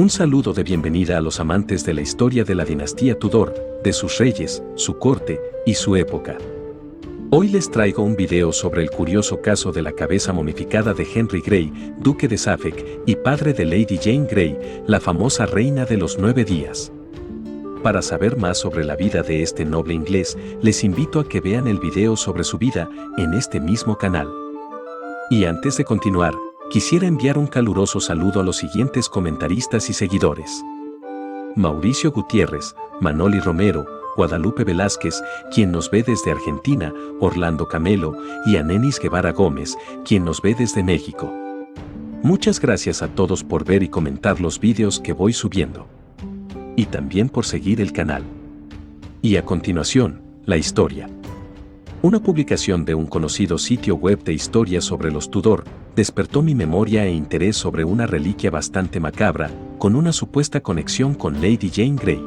Un saludo de bienvenida a los amantes de la historia de la dinastía Tudor, de sus reyes, su corte y su época. Hoy les traigo un video sobre el curioso caso de la cabeza momificada de Henry Grey, duque de Suffolk y padre de Lady Jane Grey, la famosa reina de los 9 días. Para saber más sobre la vida de este noble inglés, les invito a que vean el video sobre su vida en este mismo canal. Y antes de continuar, quisiera enviar un caluroso saludo a los siguientes comentaristas y seguidores: Mauricio Gutiérrez, Manoli Romero, Guadalupe Velázquez, quien nos ve desde Argentina, Orlando Camelo, y Anenis Guevara Gómez, quien nos ve desde México. Muchas gracias a todos por ver y comentar los vídeos que voy subiendo. Y también por seguir el canal. Y a continuación, la historia. Una publicación de un conocido sitio web de historia sobre los Tudor despertó mi memoria e interés sobre una reliquia bastante macabra, con una supuesta conexión con Lady Jane Grey.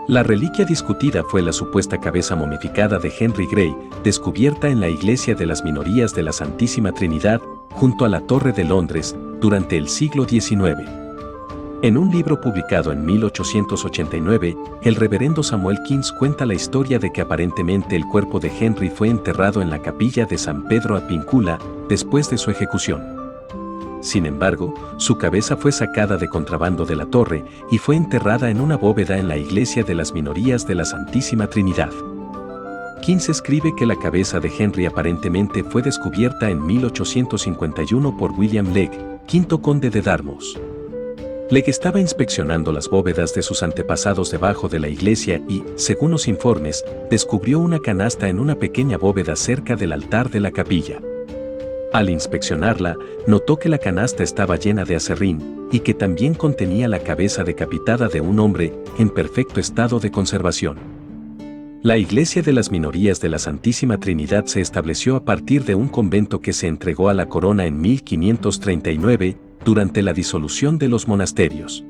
La reliquia discutida fue la supuesta cabeza momificada de Henry Grey, descubierta en la iglesia de las minorías de la Santísima Trinidad, junto a la Torre de Londres, durante el siglo XIX. En un libro publicado en 1889, el reverendo Samuel Keynes cuenta la historia de que aparentemente el cuerpo de Henry fue enterrado en la capilla de San Pedro a Pincula después de su ejecución. Sin embargo, su cabeza fue sacada de contrabando de la torre y fue enterrada en una bóveda en la iglesia de las minorías de la Santísima Trinidad. Keynes escribe que la cabeza de Henry aparentemente fue descubierta en 1851 por William Legge, quinto conde de Dartmouth. Legge estaba inspeccionando las bóvedas de sus antepasados debajo de la iglesia y, según los informes, descubrió una canasta en una pequeña bóveda cerca del altar de la capilla. Al inspeccionarla, notó que la canasta estaba llena de aserrín y que también contenía la cabeza decapitada de un hombre en perfecto estado de conservación. La iglesia de las minorías de la Santísima Trinidad se estableció a partir de un convento que se entregó a la corona en 1539, durante la disolución de los monasterios.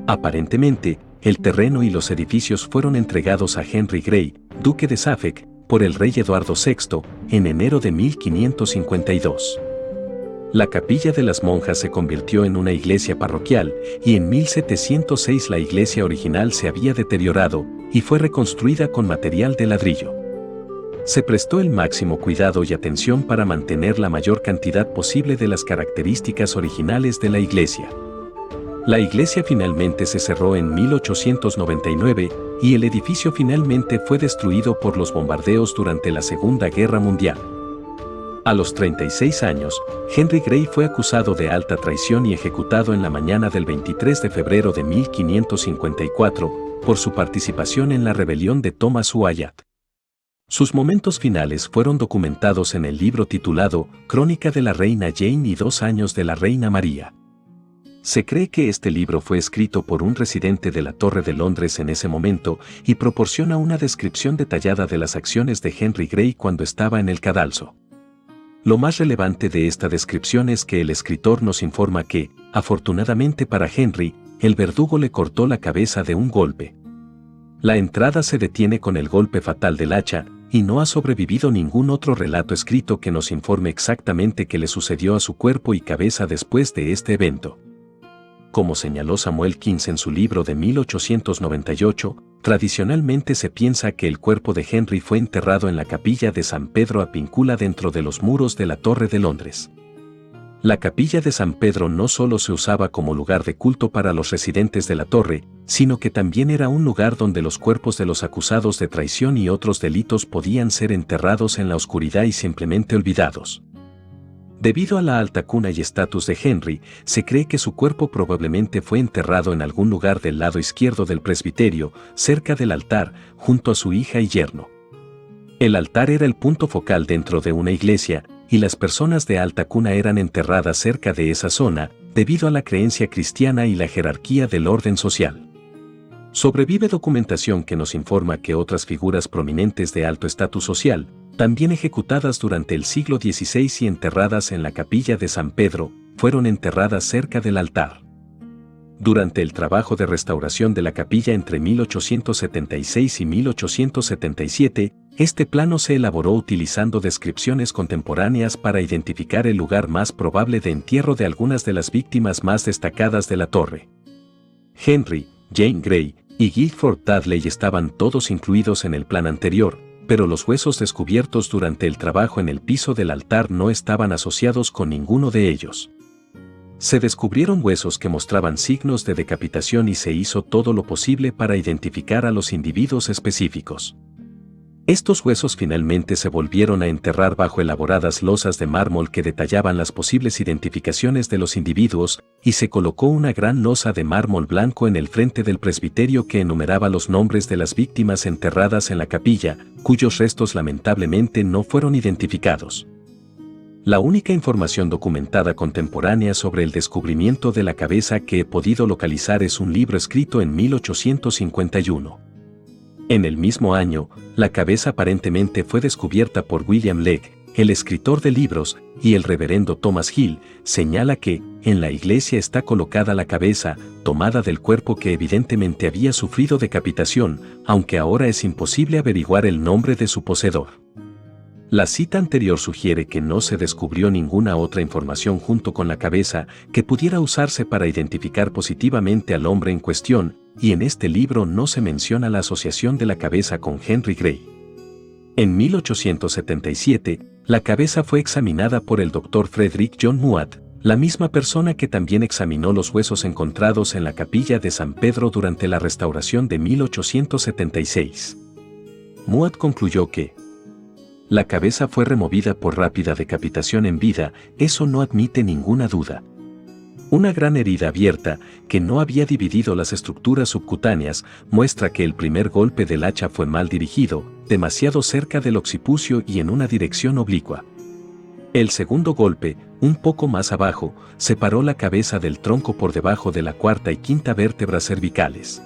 Aparentemente, el terreno y los edificios fueron entregados a Henry Grey, duque de Suffolk, por el rey Eduardo VI, en enero de 1552. La capilla de las monjas se convirtió en una iglesia parroquial, y en 1706 la iglesia original se había deteriorado y fue reconstruida con material de ladrillo. Se prestó el máximo cuidado y atención para mantener la mayor cantidad posible de las características originales de la iglesia. La iglesia finalmente se cerró en 1899 y el edificio finalmente fue destruido por los bombardeos durante la Segunda Guerra Mundial. A los 36 años, Henry Grey fue acusado de alta traición y ejecutado en la mañana del 23 de febrero de 1554 por su participación en la rebelión de Thomas Wyatt. Sus momentos finales fueron documentados en el libro titulado Crónica de la Reina Jane y 2 años de la Reina María. Se cree que este libro fue escrito por un residente de la Torre de Londres en ese momento y proporciona una descripción detallada de las acciones de Henry Grey cuando estaba en el cadalso. Lo más relevante de esta descripción es que el escritor nos informa que, afortunadamente para Henry, el verdugo le cortó la cabeza de un golpe. La entrada se detiene con el golpe fatal del hacha, y no ha sobrevivido ningún otro relato escrito que nos informe exactamente qué le sucedió a su cuerpo y cabeza después de este evento. Como señaló Samuel Keynes en su libro de 1898, tradicionalmente se piensa que el cuerpo de Henry fue enterrado en la capilla de San Pedro a Pincula dentro de los muros de la Torre de Londres. La capilla de San Pedro no solo se usaba como lugar de culto para los residentes de la torre, sino que también era un lugar donde los cuerpos de los acusados de traición y otros delitos podían ser enterrados en la oscuridad y simplemente olvidados. Debido a la alta cuna y estatus de Henry, se cree que su cuerpo probablemente fue enterrado en algún lugar del lado izquierdo del presbiterio, cerca del altar, junto a su hija y yerno. El altar era el punto focal dentro de una iglesia, y las personas de alta cuna eran enterradas cerca de esa zona, debido a la creencia cristiana y la jerarquía del orden social. Sobrevive documentación que nos informa que otras figuras prominentes de alto estatus social, también ejecutadas durante el siglo XVI y enterradas en la capilla de San Pedro, fueron enterradas cerca del altar. Durante el trabajo de restauración de la capilla entre 1876 y 1877, este plano se elaboró utilizando descripciones contemporáneas para identificar el lugar más probable de entierro de algunas de las víctimas más destacadas de la torre. Henry, Jane Grey y Guilford Dudley estaban todos incluidos en el plan anterior, pero los huesos descubiertos durante el trabajo en el piso del altar no estaban asociados con ninguno de ellos. Se descubrieron huesos que mostraban signos de decapitación y se hizo todo lo posible para identificar a los individuos específicos. Estos huesos finalmente se volvieron a enterrar bajo elaboradas losas de mármol que detallaban las posibles identificaciones de los individuos, y se colocó una gran losa de mármol blanco en el frente del presbiterio que enumeraba los nombres de las víctimas enterradas en la capilla, cuyos restos lamentablemente no fueron identificados. La única información documentada contemporánea sobre el descubrimiento de la cabeza que he podido localizar es un libro escrito en 1851. En el mismo año, la cabeza aparentemente fue descubierta por William Legge, el escritor de libros, y el reverendo Thomas Hill señala que, en la iglesia está colocada la cabeza, tomada del cuerpo que evidentemente había sufrido decapitación, aunque ahora es imposible averiguar el nombre de su poseedor. La cita anterior sugiere que no se descubrió ninguna otra información junto con la cabeza que pudiera usarse para identificar positivamente al hombre en cuestión, y en este libro no se menciona la asociación de la cabeza con Henry Grey. En 1877, la cabeza fue examinada por el Dr. Frederick John Muat, la misma persona que también examinó los huesos encontrados en la capilla de San Pedro durante la restauración de 1876. Muat concluyó que la cabeza fue removida por rápida decapitación en vida, eso no admite ninguna duda. Una gran herida abierta, que no había dividido las estructuras subcutáneas, muestra que el primer golpe del hacha fue mal dirigido, demasiado cerca del occipucio y en una dirección oblicua. El segundo golpe, un poco más abajo, separó la cabeza del tronco por debajo de la cuarta y quinta vértebras cervicales.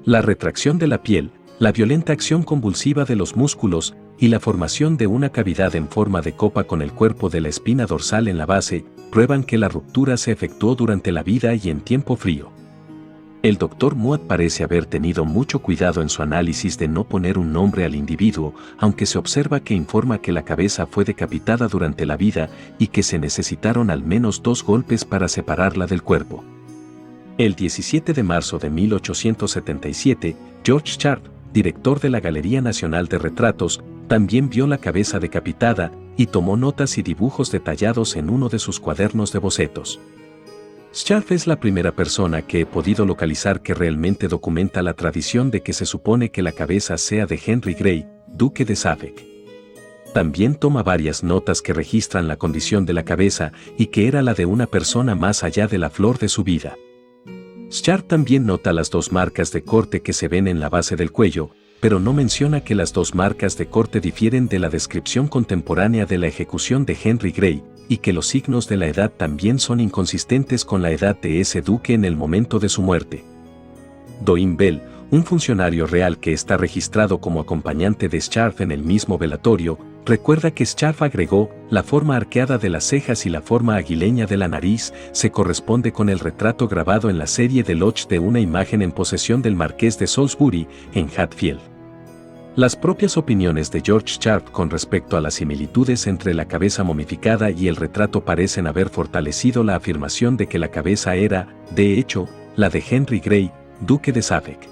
La retracción de la piel, la violenta acción convulsiva de los músculos y la formación de una cavidad en forma de copa con el cuerpo de la espina dorsal en la base, prueban que la ruptura se efectuó durante la vida y en tiempo frío. El Dr. Muat parece haber tenido mucho cuidado en su análisis de no poner un nombre al individuo, aunque se observa que informa que la cabeza fue decapitada durante la vida y que se necesitaron al menos 2 golpes para separarla del cuerpo. El 17 de marzo de 1877, George Sharp, director de la Galería Nacional de Retratos, también vio la cabeza decapitada y tomó notas y dibujos detallados en uno de sus cuadernos de bocetos. Sharp es la primera persona que he podido localizar que realmente documenta la tradición de que se supone que la cabeza sea de Henry Grey, duque de Suffolk. También toma varias notas que registran la condición de la cabeza y que era la de una persona más allá de la flor de su vida. Sharp también nota las 2 marcas de corte que se ven en la base del cuello, pero no menciona que las 2 marcas de corte difieren de la descripción contemporánea de la ejecución de Henry Grey, y que los signos de la edad también son inconsistentes con la edad de ese duque en el momento de su muerte. Doim Bell, un funcionario real que está registrado como acompañante de Sharp en el mismo velatorio, recuerda que Sharp agregó, la forma arqueada de las cejas y la forma aguileña de la nariz se corresponde con el retrato grabado en la serie de Lodge de una imagen en posesión del marqués de Salisbury, en Hatfield. Las propias opiniones de George Sharp con respecto a las similitudes entre la cabeza momificada y el retrato parecen haber fortalecido la afirmación de que la cabeza era, de hecho, la de Henry Grey, duque de Suffolk.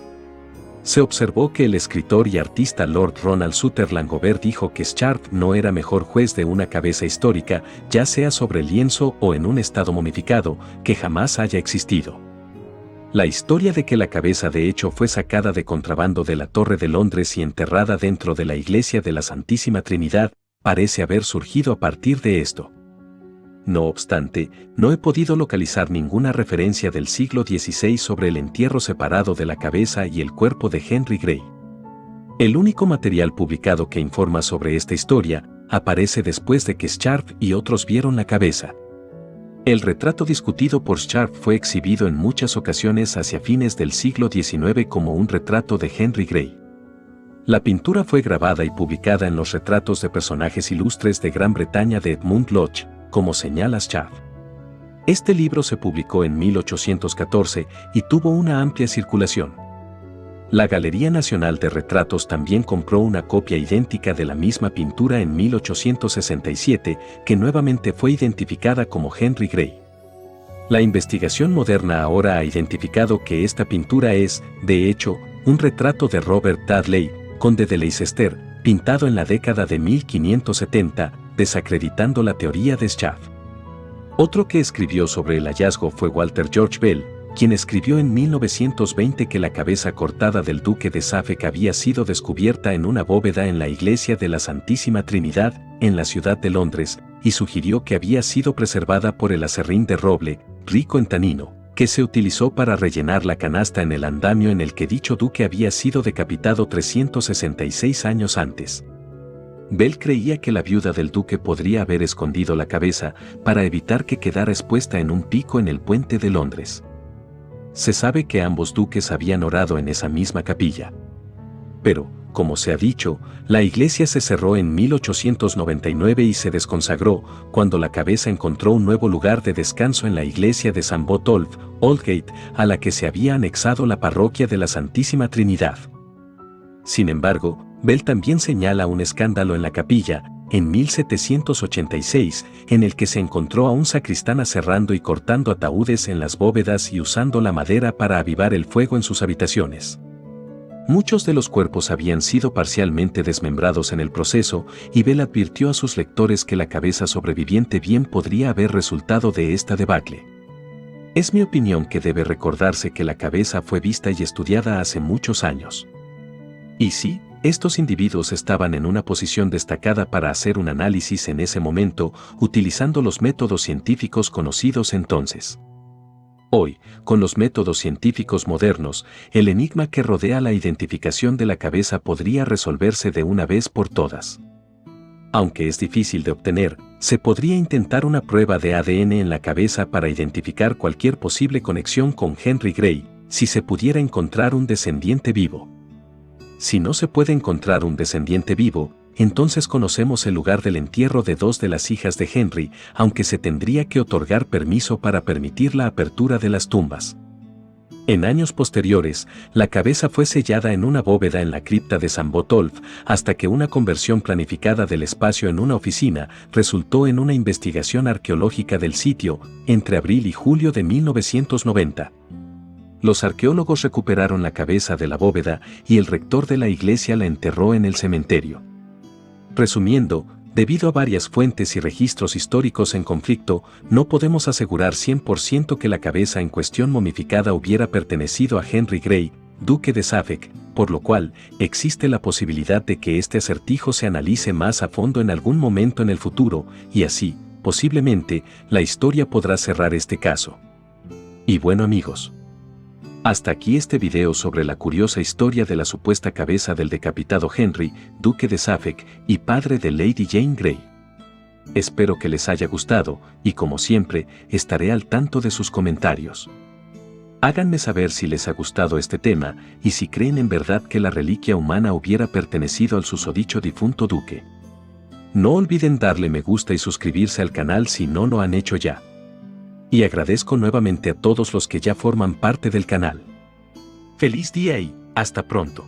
Se observó que el escritor y artista Lord Ronald Sutherland Gobert dijo que Sharp no era mejor juez de una cabeza histórica, ya sea sobre lienzo o en un estado momificado, que jamás haya existido. La historia de que la cabeza de hecho fue sacada de contrabando de la Torre de Londres y enterrada dentro de la iglesia de la Santísima Trinidad, parece haber surgido a partir de esto. No obstante, no he podido localizar ninguna referencia del siglo XVI sobre el entierro separado de la cabeza y el cuerpo de Henry Grey. El único material publicado que informa sobre esta historia aparece después de que Sharp y otros vieron la cabeza. El retrato discutido por Sharp fue exhibido en muchas ocasiones hacia fines del siglo XIX como un retrato de Henry Grey. La pintura fue grabada y publicada en los retratos de personajes ilustres de Gran Bretaña de Edmund Lodge, como señala Sharp. Este libro se publicó en 1814 y tuvo una amplia circulación. La Galería Nacional de Retratos también compró una copia idéntica de la misma pintura en 1867, que nuevamente fue identificada como Henry Grey. La investigación moderna ahora ha identificado que esta pintura es, de hecho, un retrato de Robert Dudley, conde de Leicester, pintado en la década de 1570, desacreditando la teoría de Schaff. Otro que escribió sobre el hallazgo fue Walter George Bell, quien escribió en 1920 que la cabeza cortada del duque de Suffolk había sido descubierta en una bóveda en la iglesia de la Santísima Trinidad, en la ciudad de Londres, y sugirió que había sido preservada por el aserrín de roble, rico en tanino, que se utilizó para rellenar la canasta en el andamio en el que dicho duque había sido decapitado 366 años antes. Bell creía que la viuda del duque podría haber escondido la cabeza para evitar que quedara expuesta en un pico en el puente de Londres. Se sabe que ambos duques habían orado en esa misma capilla. Pero, como se ha dicho, la iglesia se cerró en 1899 y se desconsagró cuando la cabeza encontró un nuevo lugar de descanso en la iglesia de St. Botolph, Aldgate, a la que se había anexado la parroquia de la Santísima Trinidad. Sin embargo, Bell también señala un escándalo en la capilla, en 1786, en el que se encontró a un sacristán aserrando y cortando ataúdes en las bóvedas y usando la madera para avivar el fuego en sus habitaciones. Muchos de los cuerpos habían sido parcialmente desmembrados en el proceso, y Bell advirtió a sus lectores que la cabeza sobreviviente bien podría haber resultado de esta debacle. Es mi opinión que debe recordarse que la cabeza fue vista y estudiada hace muchos años. Y sí, estos individuos estaban en una posición destacada para hacer un análisis en ese momento, utilizando los métodos científicos conocidos entonces. Hoy, con los métodos científicos modernos, el enigma que rodea la identificación de la cabeza podría resolverse de una vez por todas. Aunque es difícil de obtener, se podría intentar una prueba de ADN en la cabeza para identificar cualquier posible conexión con Henry Gray, si se pudiera encontrar un descendiente vivo. Si no se puede encontrar un descendiente vivo, entonces conocemos el lugar del entierro de dos de las hijas de Henry, aunque se tendría que otorgar permiso para permitir la apertura de las tumbas. En años posteriores, la cabeza fue sellada en una bóveda en la cripta de St. Botolph, hasta que una conversión planificada del espacio en una oficina resultó en una investigación arqueológica del sitio, entre abril y julio de 1990. Los arqueólogos recuperaron la cabeza de la bóveda y el rector de la iglesia la enterró en el cementerio. Resumiendo, debido a varias fuentes y registros históricos en conflicto, no podemos asegurar 100% que la cabeza en cuestión momificada hubiera pertenecido a Henry Gray, duque de Suffolk, por lo cual existe la posibilidad de que este acertijo se analice más a fondo en algún momento en el futuro, y así, posiblemente, la historia podrá cerrar este caso. Y bueno amigos, hasta aquí este video sobre la curiosa historia de la supuesta cabeza del decapitado Henry, duque de Suffolk y padre de Lady Jane Grey. Espero que les haya gustado y como siempre, estaré al tanto de sus comentarios. Háganme saber si les ha gustado este tema y si creen en verdad que la reliquia humana hubiera pertenecido al susodicho difunto duque. No olviden darle me gusta y suscribirse al canal si no lo han hecho ya. Y agradezco nuevamente a todos los que ya forman parte del canal. ¡Feliz día y hasta pronto!